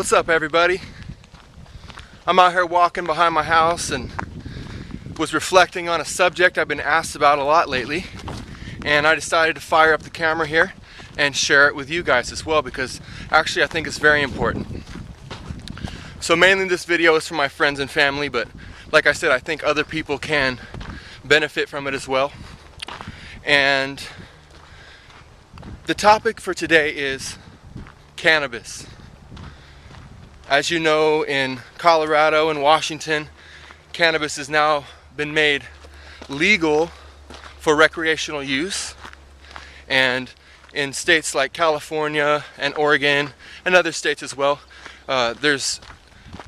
What's up, everybody? I'm out here walking behind my house and was reflecting on a subject I've been asked about a lot lately, and I decided to fire up the camera here and share it with you guys as well, because actually I think it's very important. So mainly this video is for my friends and family, but like I said, I think other people can benefit from it as well. And the topic for today is cannabis. As you know, in Colorado and Washington, cannabis has now been made legal for recreational use. And in states like California and Oregon and other states as well, there's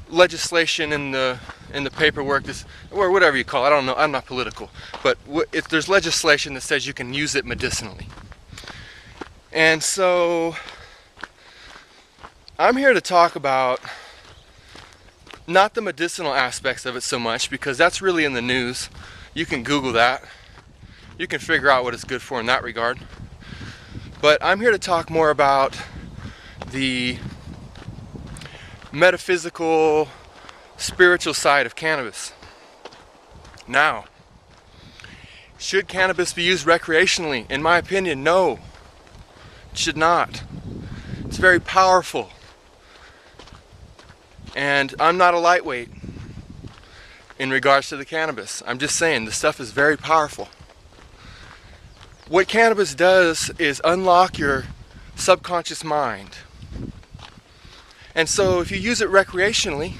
legislation in the paperwork, or whatever you call it. I don't know, I'm not political, but there's legislation that says you can use it medicinally. And so I'm here to talk about not the medicinal aspects of it so much, because that's really in the news. You can Google that. You can figure out what it's good for in that regard. But I'm here to talk more about the metaphysical, spiritual side of cannabis. Now, should cannabis be used recreationally? In my opinion, no. It should not. It's very powerful. And I'm not a lightweight in regards to the cannabis. I'm just saying, the stuff is very powerful. What cannabis does is unlock your subconscious mind. And so if you use it recreationally,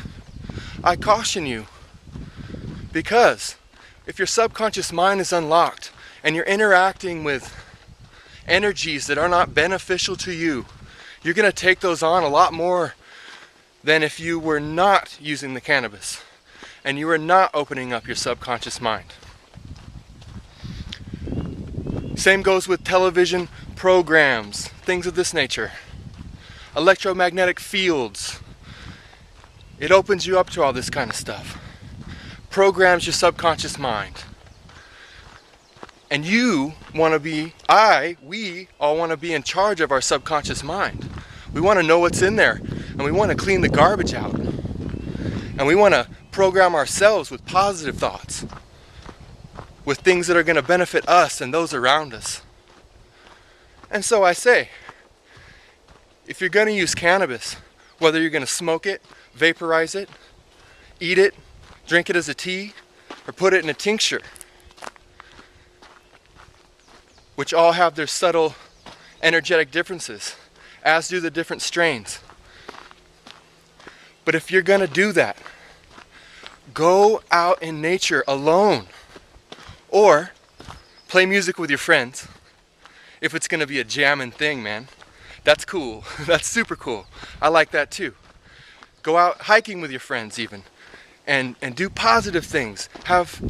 I caution you, because if your subconscious mind is unlocked and you're interacting with energies that are not beneficial to you, you're going to take those on a lot more than if you were not using the cannabis and you were not opening up your subconscious mind. Same goes with television programs, things of this nature. Electromagnetic fields. It opens you up to all this kind of stuff. Programs your subconscious mind. And you want to be, we all want to be in charge of our subconscious mind. We want to know what's in there, and we want to clean the garbage out. And we want to program ourselves with positive thoughts, with things that are going to benefit us and those around us. And so I say, if you're going to use cannabis, whether you're going to smoke it, vaporize it, eat it, drink it as a tea, or put it in a tincture, which all have their subtle energetic differences, as do the different strains. But if you're going to do that, go out in nature alone, or play music with your friends. If it's going to be a jamming thing, man, that's cool. That's super cool. I like that too. Go out hiking with your friends even, and do positive things. Have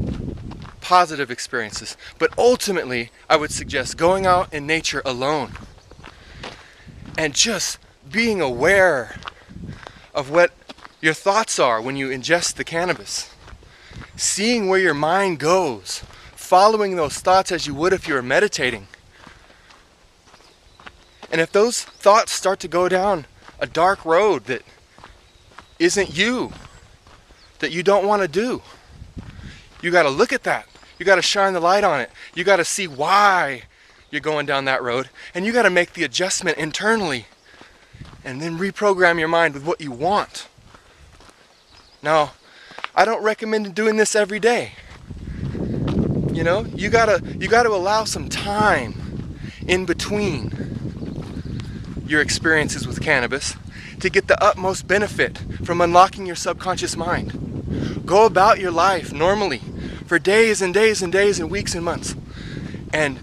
positive experiences. But ultimately, I would suggest going out in nature alone and just being aware of what your thoughts are when you ingest the cannabis. Seeing where your mind goes, following those thoughts as you would if you were meditating. And if those thoughts start to go down a dark road that isn't you, that you don't want to do, you got to look at that. You got to shine the light on it. You got to see why you're going down that road, and you got to make the adjustment internally and then reprogram your mind with what you want. Now, I don't recommend doing this every day. You know, you gotta allow some time in between your experiences with cannabis to get the utmost benefit from unlocking your subconscious mind. Go about your life normally for days and days and days and weeks and months. And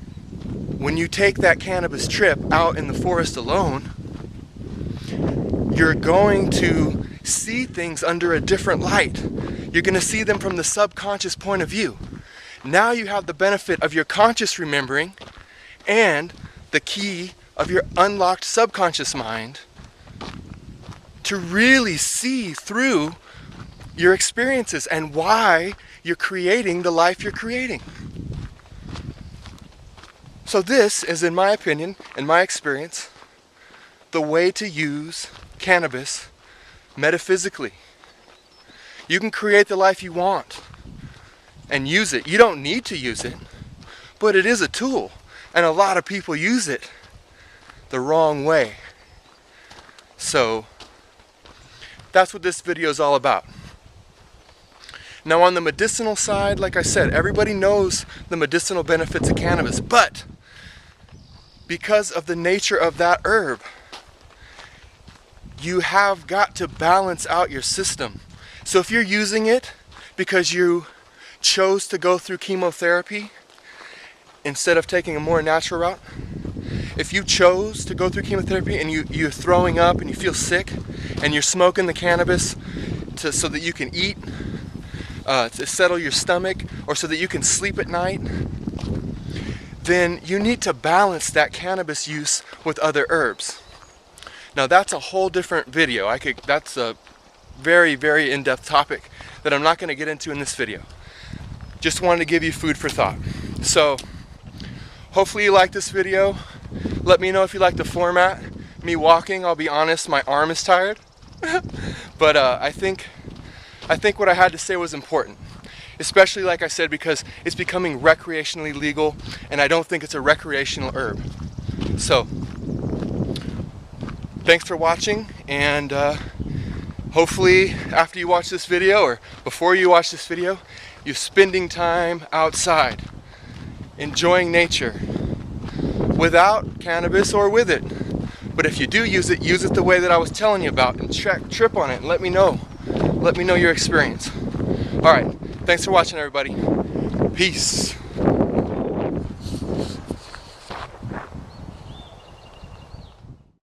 when you take that cannabis trip out in the forest alone, you're going to see things under a different light. You're going to see them from the subconscious point of view. Now you have the benefit of your conscious remembering and the key of your unlocked subconscious mind to really see through your experiences and why you're creating the life you're creating. So this is, in my opinion, in my experience, the way to use cannabis metaphysically. You can create the life you want and use it. You don't need to use it, but it is a tool, and a lot of people use it the wrong way. So that's what this video is all about. Now on the medicinal side, like I said, everybody knows the medicinal benefits of cannabis, but because of the nature of that herb, you have got to balance out your system. So if you're using it because you chose to go through chemotherapy instead of taking a more natural route, if you chose to go through chemotherapy and you're throwing up and you feel sick and you're smoking the cannabis so that you can eat, to settle your stomach, or so that you can sleep at night, then you need to balance that cannabis use with other herbs. Now that's a whole different video. That's a very, very in-depth topic that I'm not going to get into in this video. Just wanted to give you food for thought. So hopefully you like this video. Let me know if you like the format. Me walking, I'll be honest, my arm is tired. But I think what I had to say was important. Especially, like I said, because it's becoming recreationally legal, and I don't think it's a recreational herb. So thanks for watching, and hopefully after you watch this video, or before you watch this video, you're spending time outside, enjoying nature, without cannabis or with it. But if you do use it the way that I was telling you about, and trip on it, and let me know your experience. Alright, thanks for watching, everybody. Peace.